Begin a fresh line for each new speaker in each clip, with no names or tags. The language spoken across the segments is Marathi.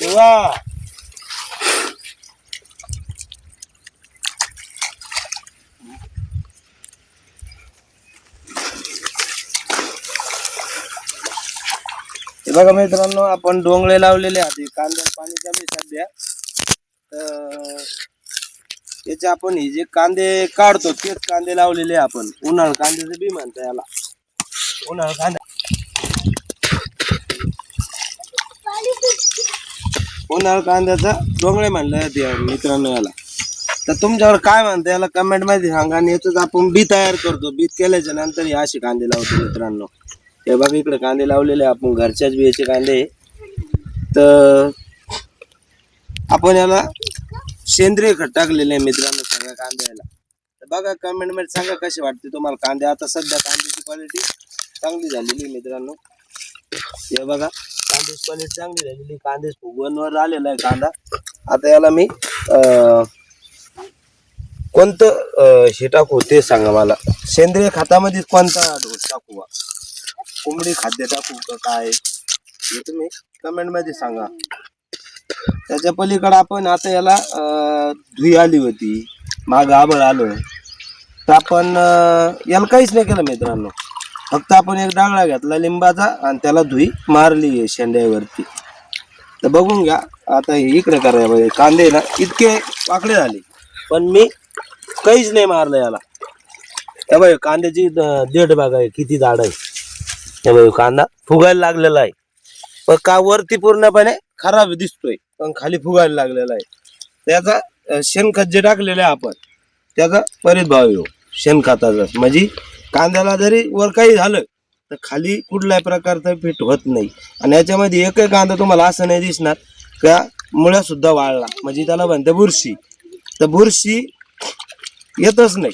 देवा हे बघा मित्रांनो, आपण डोंगळे लावलेले आहेत. कांद्याला पाणी कमी सध्या, तर याचे आपण हे जे कांदे काढतो तेच कांदे लावलेले आपण. उन्हाळ कांद्याचं बी म्हणतात याला. उन्हाळ कांदा, उन्हाळ कांद्याचा डोंगळे म्हणलं ते मित्रांनो याला. तर तुमच्यावर काय म्हणतं याला कमेंट मध्ये सांगा. आणि याच आपण बी तयार करतो. बी केल्याच्या नंतर हे असे कांदे लावतो मित्रांनो. हे बघा इकडे कांदे लावलेले आपण, घरच्याच बियाचे कांदे. तर आपण याला सेंद्रिय खत टाकलेले आहे मित्रांनो सगळ्या कांद्याला. तर बघा कमेंट मध्ये सांगा कसे वाटते तुम्हाला कांदे. आता सध्या कांद्याची क्वालिटी चांगली झालेली मित्रांनो. हे बघा कांद्याची क्वालिटी चांगली झालेली. कांदे फुगवणवर आलेला आहे कांदा. आता याला मी कोणतं हे टाकू ते सांगा मला. सेंद्रिय खतामध्ये कोणता डोस टाकू, कोंबडी खाद्य टाकू का काय, हे तुम्ही कमेंट मध्ये सांगा. त्याच्या पलीकडे आपण आता याला धुई आली होती, माग आबळ आलं, तर आपण याला काहीच नाही केलं मित्रांनो. फक्त आपण एक डागळा घेतला लिंबाचा आणि त्याला धुई मारली शेंड्यावरती. तर बघून घ्या आता इकडे करा. कांदे ना इतके वाकडे झाले पण मी काहीच नाही मारलं याला. हे बघ कांद्याची देठ बघा किती जाड आहे. हे बघ कांदा फुगायला लागलेला आहे, पण का वरती पूर्णपणे खराब दिसतोय पण खाली फुगायला लागलेला आहे. त्याचा शेणखत जे टाकलेलं आहे आपण त्याचा परिभाव येऊ शेणखताचा. म्हणजे कांद्याला जरी वर काही झालं तर खाली कुठल्याही प्रकारचा फिट होत नाही. आणि याच्यामध्ये एकही कांदा तुम्हाला असं नाही दिसणार का मुळ्या सुद्धा वाळला, म्हणजे त्याला म्हणते बुरशी. तर बुरशी येतच नाही.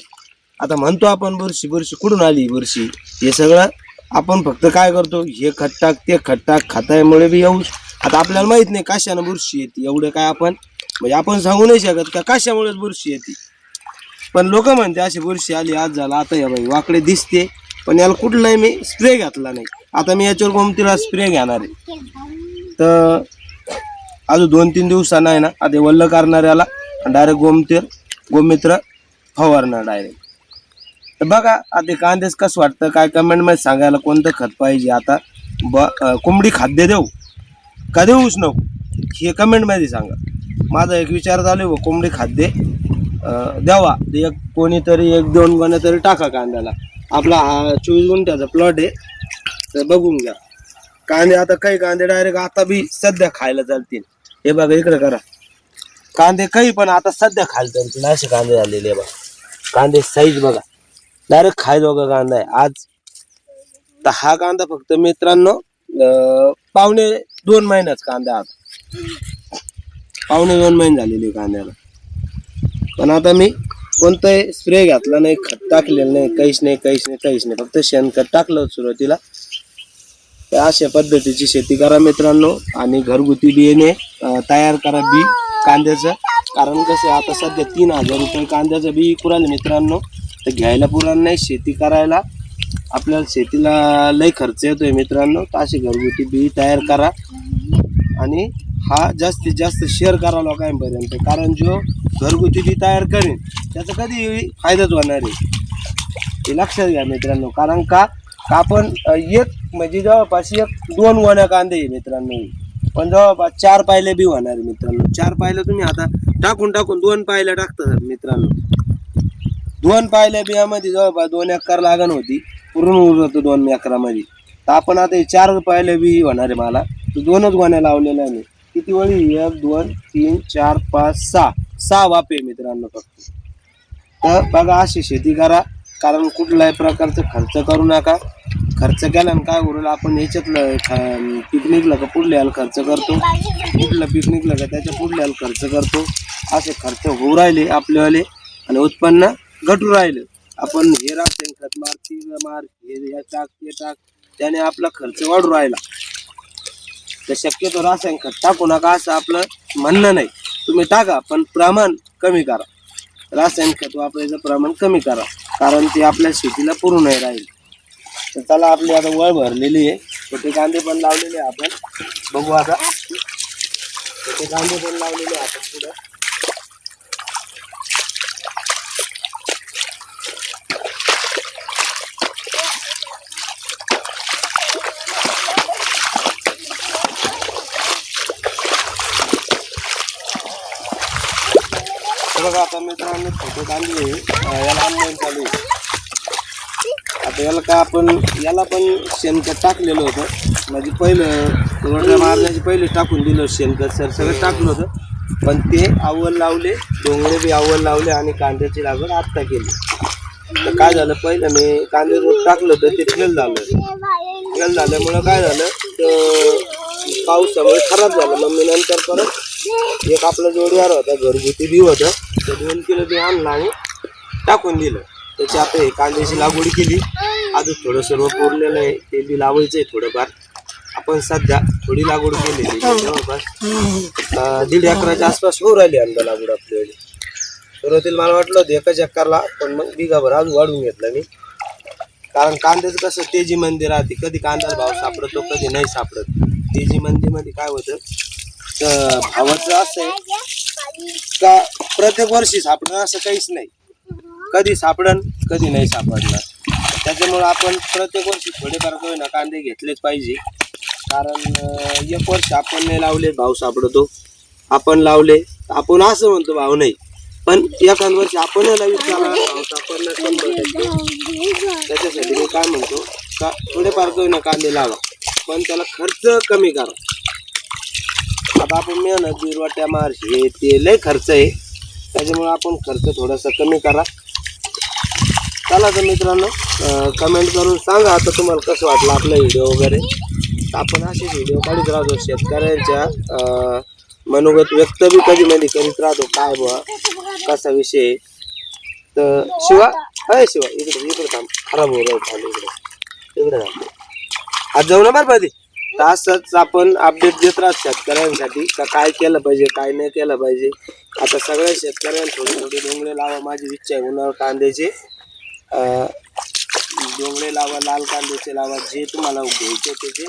आता म्हणतो आपण बुरशी बुरशी कुठून आली बुरशी, हे सगळं आपण फक्त काय करतो, हे खत टाक ते खत टाक, खतामुळे बी येऊ. आता आपल्याला माहित नाही कशानं बुरशी येते, एवढं काय आपण म्हणजे आपण सांगू नाही शकत का कशामुळेच बुरशी येते. पण लोक म्हणते अशी बुरशी आली आज झाला. आता या बाई वाकडे दिसते पण याला कुठलाही मी स्प्रे घातला नाही. आता मी याच्यावर गोमतीला स्प्रे घेणार आहे. तर अजून 2-3 दिवसांना आहे ना आता वल्ल करणार याला डायरेक्ट गोमित्र फवारणार डायरेक्ट. तर बघा आता कांदेच कसं वाटतं काय कमेंट मध्ये सांगायला. कोणतं खत पाहिजे आता, कोंबडी खाद्य देऊ का देऊच नको हे कमेंट मध्ये सांगा. माझा एक विचार चालू आहे, कोंबडी खाद्य द्यावा. एक कोणीतरी 1-2 गोण्या तरी टाका कांद्याला. आपला 24 गुंठ्याचा प्लॉट आहे. तर बघून घ्या कांदे. आता काही कांदे डायरेक्ट आता बी सध्या खायला चालतील. हे बघा इकडे करा कांदे काही पण आता सध्या खायला चालतील असे कांदे झालेले. बघा कांदे साईज बघा डायरेक्ट खायला बघा कांदा आहे आज. तर हा कांदा फक्त मित्रांनो 2.25 महिन्याचा कांदा. आता 2.25 महिने झालेले कांद्याला. पण आता मी कोणताही स्प्रे घातला नाही, खत टाकलेलं नाही, काहीच नाही. फक्त शेणखत टाकलं सुरुवातीला. तर अशा पद्धतीची शेती करा मित्रांनो. आणि घरगुती बियाणे तयार करा बी कांद्याचं. कारण कसं आता सध्या 3000 रुपये कांद्याचं बी पुराले मित्रांनो. तर घ्यायला पुराण नाही, शेती करायला आपल्याला शेतीला लय खर्च येतोय मित्रांनो. तर असे घरगुती बी तयार करा आणि हा जास्तीत जास्त शेअर करा लोकांपर्यंत. कारण जो घरगुती बी तयार करेन त्याचा कधी फायदाच होणार आहे हे लक्षात घ्या मित्रांनो. कारण का आपण एक म्हणजे जवळपास 1-2 गोण्या कांदे मित्रांनो, पण जवळपास 4 पायले बी होणार मित्रांनो. 4 पायले तुम्ही आता टाकून 2 पायल्या टाकता मित्रांनो. 2 पायल्या बियामध्ये जवळपास 2 एकर लागण होती, पूर्ण उरत 2 एकरामध्ये. तर आपण आता 4 पायल्या बी होणार आहे मला. तर 2च गोण्या लावलेल्या आहे. किती वळी 1 2 3 4 5 6 वाफे मित्रांनो फक्त. तर बघा अशी शेती करा. कारण कुठल्याही प्रकारचा खर्च करू नका. खर्च केल्यानं काय होईल, आपण याच्यातलं पीक निघलं का पुढल्याला खर्च करतो, कुठलं पीक निघलं का त्याच्या पुढल्याला खर्च करतो. असे खर्च होऊ राहिले आपल्यावाले आणि उत्पन्न घटू राहिलं. आपण हे रासायनिक खत मार हे टाक ते टाक त्याने आपला खर्च वाढू राहिला. तर शक्यतो रासायनिक खत टाकू नका असं आपलं म्हणणं नाही. तुम्ही टाका पण प्रमाण कमी करा. रासायनिक खत वापरायचं प्रमाण कमी करा, कारण ते आपल्या शेतीला पुरू नाही राहील. तर चला आपली आता वळ भरलेली आहे, छोटे कांदे पण लावलेले आपण बघू आता. ते कांदे पण लावलेले आपण पुढं. बघा आता मित्रांनो छोटे कांदे याला ऑनलाईन चालू आहे. आता याला काय आपण याला पण शेणखत टाकलेलं होतं, म्हणजे पहिलं रोट्या मारण्याची पहिले टाकून दिलं शेणखत सगळं टाकलं होतं, पण ते अव्वल लावले, डोंगरे बी अव्वल लावले आणि कांद्याची लागवड आत्ता केली. तर काय झालं, पहिलं मी कांदे रोप टाकलं होतं ते फेल झाल्यामुळं काय झालं तर पावसामुळे खराब झालं. मग मी नंतर परत एक आपलं जोडीदार होता घरगुती बी होतं, ते 2 किलो बी आणलं आणि टाकून दिलं. त्याची आता हे कांद्याची लागवड केली. अजून थोडंसं रोप उरलेलं आहे, ते बी लावायचं आहे थोडंफार. आपण सध्या थोडी लागवड केलेली जवळपास 1.5 एकराच्या आसपास होऊ राहिली अंदा लागवड आपल्याला. सुरुवातीला मला वाटलं होतं 1 एकरला, पण मग बिगाभर अजून वाढवून घेतलं मी. कारण कांद्याचं कसं तेजी मंदी राहते, कधी कांद्याला भाव सापडतो कधी नाही सापडत. तेजी मंदीमध्ये काय होतं तर भावाचं असं आहे का प्रत्येक वर्षी सापडणं असं काहीच नाही, कधी सापडन कधी नाही सापडणार. त्याच्यामुळं आपण प्रत्येक वर्षी थोडेफार का होईना कांदे घेतलेच पाहिजे. कारण एक वर्ष आपण नाही लावले भाव सापडतो, आपण लावले आपण असं म्हणतो भाव नाही, पण एखाद वर्षी आपण लावले त्याला भाव सापडणार 100%. त्याच्यासाठी मी काय म्हणतो का थोडेफार का होईना कांदे लावा, पण त्याला खर्च कमी करा. आता आपण मेहनत बिरवाट्या मार हे ते लय खर्च आहे, त्याच्यामुळे आपण खर्च थोडासा कमी करा. चला तर मित्रांनो कमेंट करून सांगा आता तुम्हाला कसं वाटलं आपला व्हिडिओ वगैरे. आपण असे व्हिडिओ काढत राहतो, शेतकऱ्यांच्या मनोगत व्यक्त बी कधी मध्ये करीत राहतो, काय बुवा कसा विषय. तर शिवा इकडे थांब, खराब हो राहिलं इकडे थांब, आज जाऊ ना बरं पाहिजे. असंच आपण अपडेट देत राहतो शेतकऱ्यांसाठी का काय केलं पाहिजे काय नाही केलं पाहिजे. आता सगळ्या शेतकऱ्यांना थोडी थोडी डोंगरे लावा माझी इच्छा आहे. उन्हाळ कांद्याचे डोंगरे लावा, लाल कांद्याचे लावा, जे तुम्हाला घ्यायचे त्याचे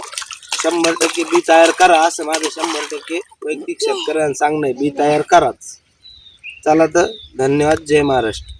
100% बी तयार करा, असं माझं 100% वैयक्तिक शेतकऱ्यांना सांगणं आहे, बी तयार कराच. चला तर धन्यवाद. जय महाराष्ट्र.